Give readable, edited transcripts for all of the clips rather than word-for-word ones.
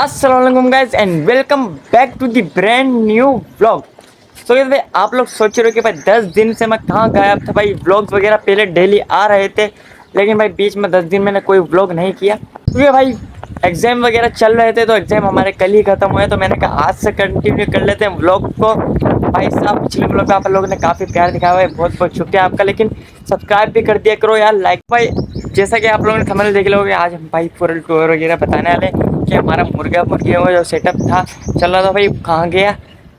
अस्सलाम वालेकुम guys and welcome back to the brand new vlog. So भाई आप लोग सोच रहे हो कि भाई 10 दिन से मैं कहाँ गायब था। भाई व्लॉग्स वगैरह पहले डेली आ रहे थे, लेकिन भाई बीच में 10 दिन मैंने कोई व्लॉग नहीं किया क्योंकि भाई एग्जाम वगैरह चल रहे थे। तो एग्जाम हमारे कल ही खत्म हुए, तो मैंने कहा आज से कंटिन्यू कर लेते हैं व्लॉग को। भाई साहब पिछले व्लॉग में आप लोगों ने काफ़ी प्यार दिखाया है, बहुत बहुत शुक्रिया आपका। लेकिन सब्सक्राइब भी कर दिया करो यार, लाइक। भाई जैसा कि आप लोगों ने थंबनेल देख लोगे, आज हम भाई पूरा टूर वगैरह बताने वाले हैं कि हमारा मुर्गियों का जो सेटअप था चल रहा था भाई कहाँ गया।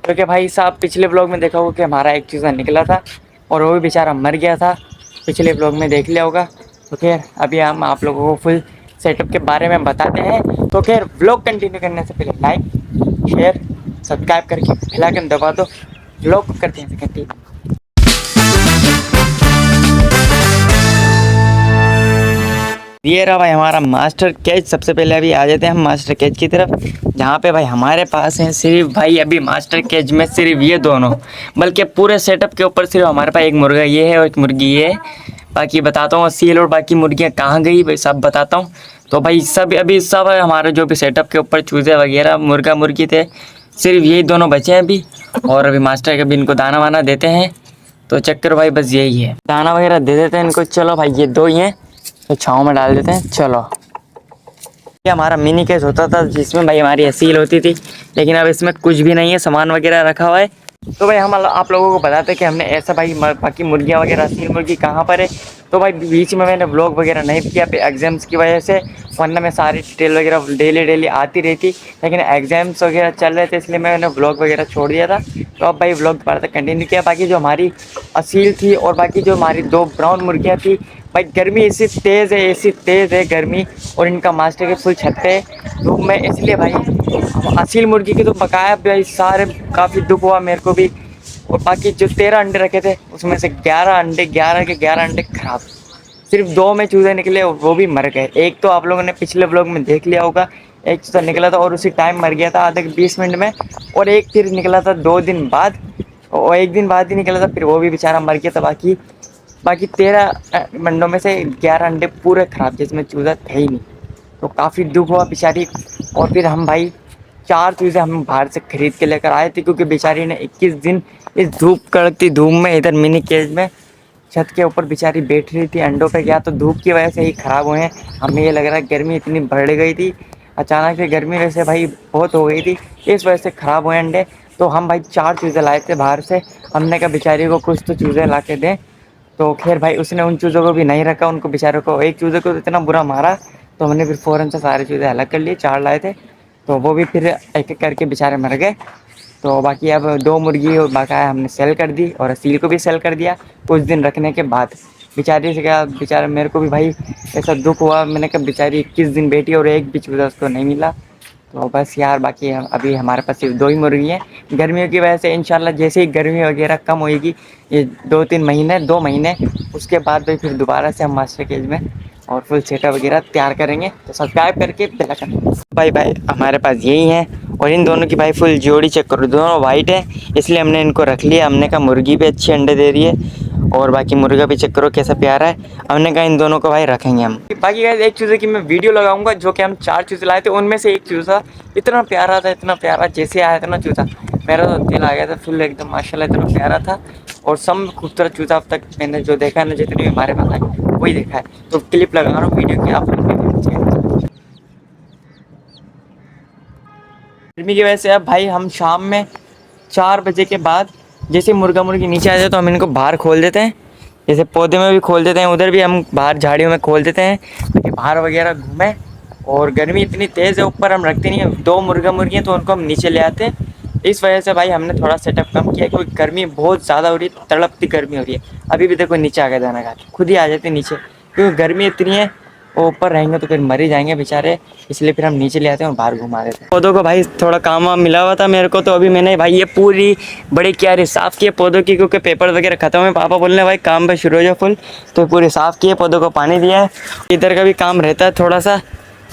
क्योंकि भाई साहब पिछले ब्लॉग में देखा होगा कि हमारा एक चूज़ा निकला था और वो भी बेचारा मर गया था, पिछले ब्लॉग में देख लिया होगा। तो खैर अभी हम आप लोगों को फुल सेटअप के बारे में बताते हैं। तो खैर ब्लॉग कंटिन्यू करने से पहले लाइक शेयर सब्सक्राइब करके बेल आइकन दबा दो। ब्लॉग को करते हैं कंटिन्यू। ये रहा भाई हमारा मास्टर केज। सबसे पहले अभी आ जाते हैं हम मास्टर केज की तरफ, जहाँ पे भाई हमारे पास हैं सिर्फ भाई अभी मास्टर केज में सिर्फ ये दोनों, बल्कि पूरे सेटअप के ऊपर सिर्फ हमारे पास एक मुर्गा ये है और एक मुर्गी ये है। बाकी बताता हूँ सील और बाकी मुर्गियाँ कहाँ गई भाई सब बताता हूँ। तो भाई सब अभी सब हमारे जो भी सेटअप के ऊपर चूज़े वगैरह मुर्गा मुर्गी थे, सिर्फ यही दोनों बचे हैं अभी। और अभी मास्टर के भी इनको दाना वाना देते हैं। तो चक्कर भाई बस यही है, दाना वगैरह दे देते हैं इनको। चलो भाई ये दो ही हैं तो छाँव में डाल देते हैं। चलो ये हमारा मिनी केस होता था जिसमें भाई हमारी असील होती थी, लेकिन अब इसमें कुछ भी नहीं है, सामान वगैरह रखा हुआ है। तो भाई हम आप लोगों को बताते हैं कि हमने ऐसा भाई बाकी मुर्गियाँ वगैरह असील मुर्गी कहाँ पर है। तो भाई बीच में मैंने व्लॉग वगैरह नहीं किया एग्जाम्स की वजह से, वरना मैं सारी डिटेल वगैरह डेली आती रहती, लेकिन एग्जाम्स वगैरह चल रहे थे इसलिए मैंने व्लॉग वगैरह छोड़ दिया था। तो अब भाई व्लॉग दोबारा तक कंटिन्यू किया। बाकी जो हमारी असील थी और बाकी जो हमारी दो ब्राउन मुर्गियाँ थी, भाई गर्मी ऐसी तेज़ है गर्मी, और इनका मास्टर के फुल छत पे धूप में, इसलिए भाई असील मुर्गी की तो बकाया भाई सारे काफ़ी दुख हुआ मेरे को भी। और बाकी जो 13 अंडे रखे थे उसमें से 11 अंडे 11 के 11 अंडे खराब, सिर्फ दो में चूज़े निकले वो भी मर गए। एक तो आप लोगों ने पिछले ब्लॉग में देख लिया होगा, एक चूज़ा निकला था और उसी टाइम मर गया था आधे 20 मिनट में, और एक फिर निकला था 2 दिन बाद, और एक दिन बाद ही निकला था फिर वो भी बेचारा मर गया था। बाकी 13 अंडों में से 11 अंडे पूरे ख़राब, जिसमें चूज़ा थे ही नहीं। तो काफ़ी दुख हुआ बेचारी। और फिर हम भाई 4 चूज़े हम बाहर से ख़रीद के लेकर आए थे, क्योंकि बेचारी ने 21 दिन इस धूप कड़कती धूप में इधर मिनी केज में छत के ऊपर बेचारी बैठ रही थी अंडों पे। क्या तो धूप की वजह से ही ख़राब हुए हैं, हमें ये लग रहा है गर्मी इतनी बढ़ गई थी अचानक से, गर्मी वैसे भाई बहुत हो गई थी, इस वजह से ख़राब हुए अंडे। तो हम भाई 4 चूज़े लाए थे बाहर से, हमने कहा बेचारी को कुछ तो चूज़े ला के दें। तो खैर भाई उसने उन चूज़ों को भी नहीं रखा, उनको बेचारों को एक चूज़े को तो इतना बुरा मारा, तो हमने फिर फ़ौरन से सारे चूज़े अलग कर लिए। 4 लाए थे तो वो भी फिर एक एक करके बेचारे मर गए। तो बाकी अब 2 मुर्गी बकाया हमने सेल कर दी और असील को भी सेल कर दिया कुछ दिन रखने के बाद। बेचारी से क्या, बेचारा मेरे को भी भाई ऐसा दुख हुआ, मैंने कहा बेचारी 21 दिन बैठी और एक भी चूज़ा उसको नहीं मिला। तो बस यार बाकी अभी हमारे पास सिर्फ 2 ही मुर्गी हैं। गर्मियों की वजह से इंशाल्लाह जैसे ही गर्मी वगैरह कम होएगी, ये 2-3 महीने 2 महीने उसके बाद भाई फिर दोबारा से हम मास्टर केज में और फुल सेटअप वगैरह तैयार करेंगे। तो सब्सक्राइब करके बेल आइकन भाई हमारे पास यही हैं। और इन दोनों की भाई फुल जोड़ी चेक करो, दोनों वाइट है इसलिए हमने इनको रख लिया। हमने कहा मुर्गी भी अच्छे अंडे दे रही है और बाकी मुर्गा भी चेक करो कैसा प्यारा है, हमने कहा इन दोनों को भाई रखेंगे हम। बाकी गाइस एक चूज़े की मैं वीडियो लगाऊंगा, जो कि हम 4 चूज़े लाए थे उनमें से एक चूज़ा इतना प्यारा था, इतना प्यारा, जैसे आया था ना चूज़ा मेरा तो दिल आ गया था फुल एकदम, माशाल्लाह इतना प्यारा था। और सब खूबसूरत चूज़ा अब तक मैंने जो देखा है ना, जितने भी हमारे पास आए वही देखा है। तो क्लिप लगा रहा हूँ वीडियो की, आप लोग भी गर्मी की वजह से अब भाई हम शाम में 4 बजे के बाद जैसे मुर्गा मुर्गी नीचे आ जाए तो हम इनको बाहर खोल देते हैं, जैसे पौधे में भी खोल देते हैं, उधर भी हम बाहर झाड़ियों में खोल देते हैं ताकि बाहर वगैरह घूमें। और गर्मी इतनी तेज़ है ऊपर हम रखते नहीं हैं, 2 मुर्गा मुर्गियाँ तो उनको हम नीचे ले आते हैं। इस वजह से भाई हमने थोड़ा सेटअप कम किया, क्योंकि गर्मी बहुत ज़्यादा हो रही है, तड़पती गर्मी हो रही है। अभी भी देखो नीचे आ गया दाना खा के, खुद ही आ जाते नीचे, क्योंकि गर्मी इतनी है, वो ऊपर रहेंगे तो फिर मर ही जाएंगे बेचारे, इसलिए फिर हम नीचे ले आते हैं और बाहर घुमा देते हैं। पौधों को भाई थोड़ा काम वाम मिला हुआ था मेरे को, तो अभी मैंने भाई ये पूरी बड़ी क्यारी साफ़ की है पौधों की, क्योंकि पेपर वगैरह ख़त्म है। पापा बोलने भाई काम पे शुरू हो जाओ फुल, तो पूरी साफ़ की है, पौधों को पानी दिया है। इधर का भी काम रहता है थोड़ा सा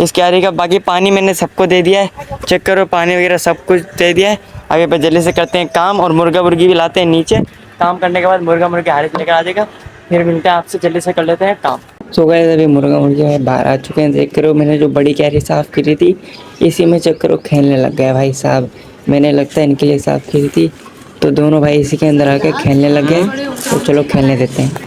इस क्यारी का, बाकी पानी मैंने सबको दे दिया है, चेक करो पानी वगैरह सब कुछ दे दिया है। आगे पर जल्दी से करते हैं काम और मुर्गा मुर्गी भी लाते हैं नीचे, काम करने के बाद मुर्गा मुर्गी हारे लेकर आ जाएगा, फिर मिलते हैं आपसे, जल्दी से कर लेते हैं काम। सो गए अभी मुर्गा मुर्गी है बाहर आ चुके हैं। देख करो मैंने जो बड़ी कैरी साफ़ करी थी इसी में चेक करो खेलने लग गया भाई साहब। मैंने लगता है इनके लिए साफ़ करी थी तो दोनों भाई इसी के अंदर आके खेलने लग गए। तो चलो खेलने देते हैं।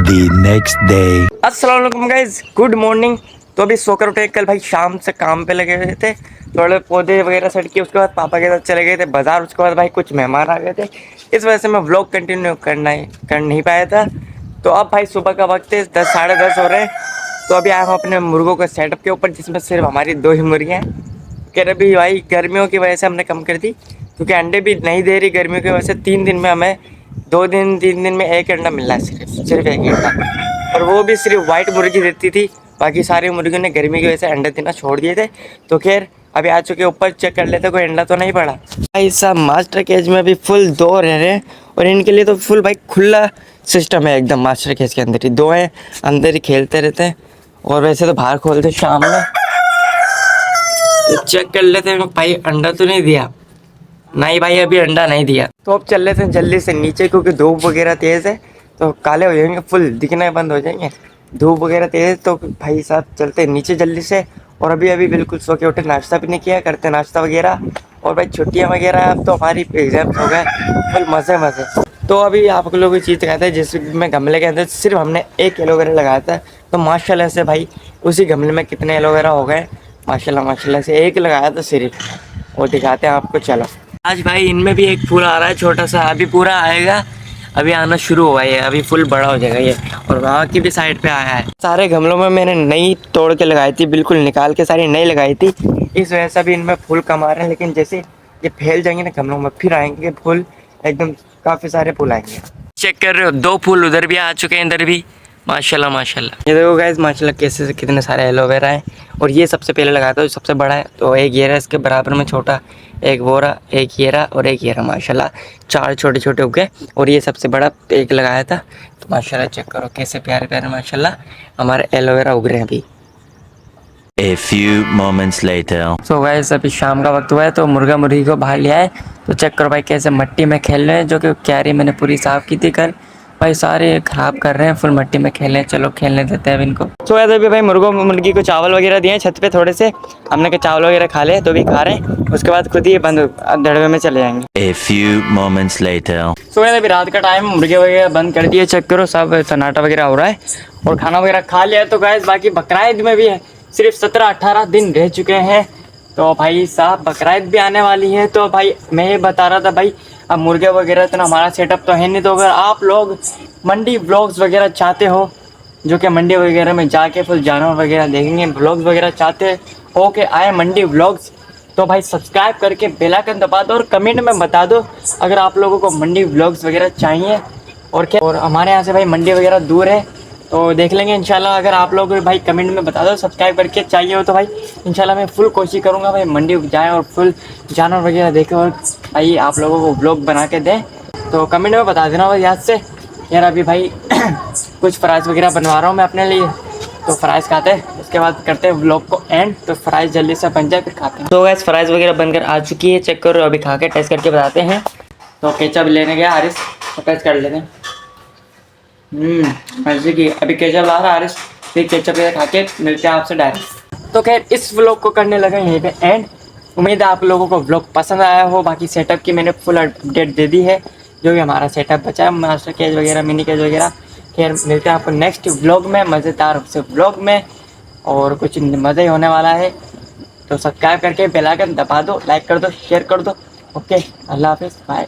The next day. अस्सलाम वालेकुम गाइज, गुड मॉर्निंग। तो अभी सोकर उठे, कल भाई शाम से काम पे लगे हुए थे, थोड़े पौधे वगैरह सेट किए, उसके बाद पापा के साथ चले गए थे बाज़ार। उसके बाद भाई कुछ मेहमान आ गए थे, इस वजह से मैं व्लॉग कंटिन्यू कर नहीं पाया था। तो अब भाई सुबह का वक्त है, 10 साढ़े 10 हो रहे हैं। तो अभी आए हम अपने मुर्गों के सेटअप के ऊपर, जिसमें सिर्फ हमारी 2 ही मुर्गियाँ हैं। कह रहे अभी भाई गर्मियों की वजह से हमने कम कर दी, क्योंकि अंडे भी नहीं दे रही गर्मियों की वजह से। 3 दिन में हमें 3 दिन में 1 अंडा मिल रहा है, सिर्फ 1 अंडा। और वो भी सिर्फ वाइट मुर्गी देती थी, बाकी सारी मुर्गियों ने गर्मी की वजह से अंडे देना छोड़ दिए थे। तो खैर अभी आ चुके ऊपर, चेक कर लेते, कोई अंडा तो नहीं पड़ा। भाई साहब मास्टर केज में अभी फुल 2 रह रहे हैं, और इनके लिए तो फुल भाई खुला सिस्टम है एकदम। मास्टर केज के अंदर ही 2 हैं, अंदर ही खेलते रहते हैं। और वैसे तो बाहर खोलते शाम में, तो चेक कर लेते हैं भाई अंडा तो नहीं दिया। नहीं भाई अभी अंडा नहीं दिया। तो अब चल लेते हैं जल्दी से नीचे, क्योंकि धूप वगैरह तेज़ है तो काले हो जाएंगे, फुल दिखना बंद हो जाएंगे, धूप वगैरह तेज़। तो भाई साहब चलते हैं नीचे जल्दी से। और अभी बिल्कुल सो के उठे, नाश्ता भी नहीं किया, करते नाश्ता वगैरह। और भाई छुट्टियां वगैरह अब तो हमारी एग्जाम्स हो गए, फुल मज़े मज़े। तो अभी आप लोगों की चीज़ दिखाते हैं, जिसमें गमले के अंदर सिर्फ हमने 1 एलोवेरा लगाया था। तो माशाल्लाह से भाई उसी गमले में कितने एलोवेरा हो गए, माशाल्लाह से 1 लगाया था सिर्फ। वो दिखाते हैं आपको, चलो। आज भाई इनमें भी एक फूल आ रहा है छोटा सा, अभी पूरा आएगा, अभी आना शुरू हुआ है, अभी फुल बड़ा हो जाएगा ये। और वहाँ की भी साइड पे आया है। सारे गमलों में मैंने नई तोड़ के लगाई थी, बिल्कुल निकाल के सारी नई लगाई थी, इस वजह से भी इनमें फूल कम आ रहे हैं। लेकिन जैसे ये फैल जाएंगे ना गमलों में, फिर आएंगे फूल, एकदम काफ़ी सारे फूल आएंगे। चेक कर रहे हो, 2 फूल उधर भी आ चुके हैं, इधर भी, माशाल्लाह माशाल्लाह। ये देखो गाइस माशाल्लाह कैसे कितने सारे एलोवेरा हैं। और ये सबसे पहले लगाया था, सबसे बड़ा है। तो एक ये रहा, इसके बराबर में छोटा, एक वो रहा, एक ये रहा और एक ये रहा। माशाल्लाह 4 छोटे छोटे उग गए, और ये सबसे बड़ा 1 लगाया था। तो माशाल्लाह चेक करो कैसे प्यारे प्यारे माशाल्लाह हमारे एलोवेरा उग रहे हैं अभी। A few moments later. So guys अभी शाम का वक्त हुआ है, तो मुर्गा मुर्गी को बाहर लिया है। तो चेक करो भाई कैसे मट्टी में खेल रहे हैं, जो कि क्यारी मैंने पूरी साफ़ की थी कल। भाई सारे ख़राब कर रहे हैं, फुल मट्टी में खेल रहे हैं। चलो खेलने देते हैं अब इनको। तो ऐसे भी भाई मुर्गों मुर्गी को चावल वगैरह दिए छत पे थोड़े से, हमने के चावल वगैरह खा ले, तो भी खा रहे हैं। उसके बाद खुद ही बंद दड़वे में चले जाएंगे। A few moments later. सो अभी रात का टाइम, मुर्गे वगैरह बंद कर दिए, चेक करो सब सन्नाटा वगैरह हो रहा है, और खाना वगैरह खा लिया। तो गाइस बाकी बकरीद में भी है, सिर्फ 17-18 दिन रह चुके हैं। तो भाई साहब बकरीद भी आने वाली है। तो भाई मैं ये बता रहा था भाई, अब मुर्गे वगैरह तो हमारा सेटअप तो है नहीं। तो अगर आप लोग मंडी व्लॉग्स वगैरह चाहते हो, जो कि मंडी वगैरह में जाके फुल जानवर वगैरह देखेंगे, व्लॉग्स वगैरह चाहते हो कि आए मंडी व्लॉग्स, तो भाई सब्सक्राइब करके बेल आइकन दबा दो, और कमेंट में बता दो अगर आप लोगों को मंडी व्लॉग्स वगैरह चाहिए। और क्या, और हमारे यहाँ से भाई मंडी वगैरह दूर है, तो देख लेंगे इंशाल्लाह। अगर आप लोग भाई कमेंट में बता दो सब्सक्राइब करके चाहिए हो, तो भाई इंशाल्लाह मैं फुल कोशिश करूँगा भाई मंडी जाएँ और फुल जानवर वगैरह देखें, और भाई आप लोगों को व्लॉग बना के दें। तो कमेंट में बता देना भाई याद से। यार अभी भाई कुछ फ्राइज़ वगैरह बनवा रहा हूँ मैं अपने लिए, तो फ्राइज़ खाते हैं, उसके बाद करते हैं व्लॉग को एंड। तो फ्राइज़ जल्दी से बन जाए फिर खाते हैं। तो गैस फ्राइज़ वगैरह बनकर आ चुकी है, चेक करो, अभी खा के टेस्ट करके बताते हैं। तो केचप लेने गया हारिस, तो टेस्ट कर लेते हैं। ऐसे की अभी केचप ला रहा हारिस, फिर केचप वगैरह खा के मिलते हैं आपसे डायरेक्ट। तो खैर इस व्लॉग को करने लगा यहीं पे एंड। उम्मीद है आप लोगों को व्लॉग पसंद आया हो। बाकी सेटअप की मैंने फुल अपडेट दे दी है, जो भी हमारा सेटअप बचा है, मास्टर केज वगैरह, मिनी केज वगैरह। खैर मिलते हैं आपको नेक्स्ट व्लॉग में, मज़ेदार से व्लॉग में, और कुछ मज़े ही होने वाला है। तो सब्सक्राइब करके बेल आइकन दबा दो, लाइक कर दो, शेयर कर दो। ओके, अल्लाह हाफिज़, बाय।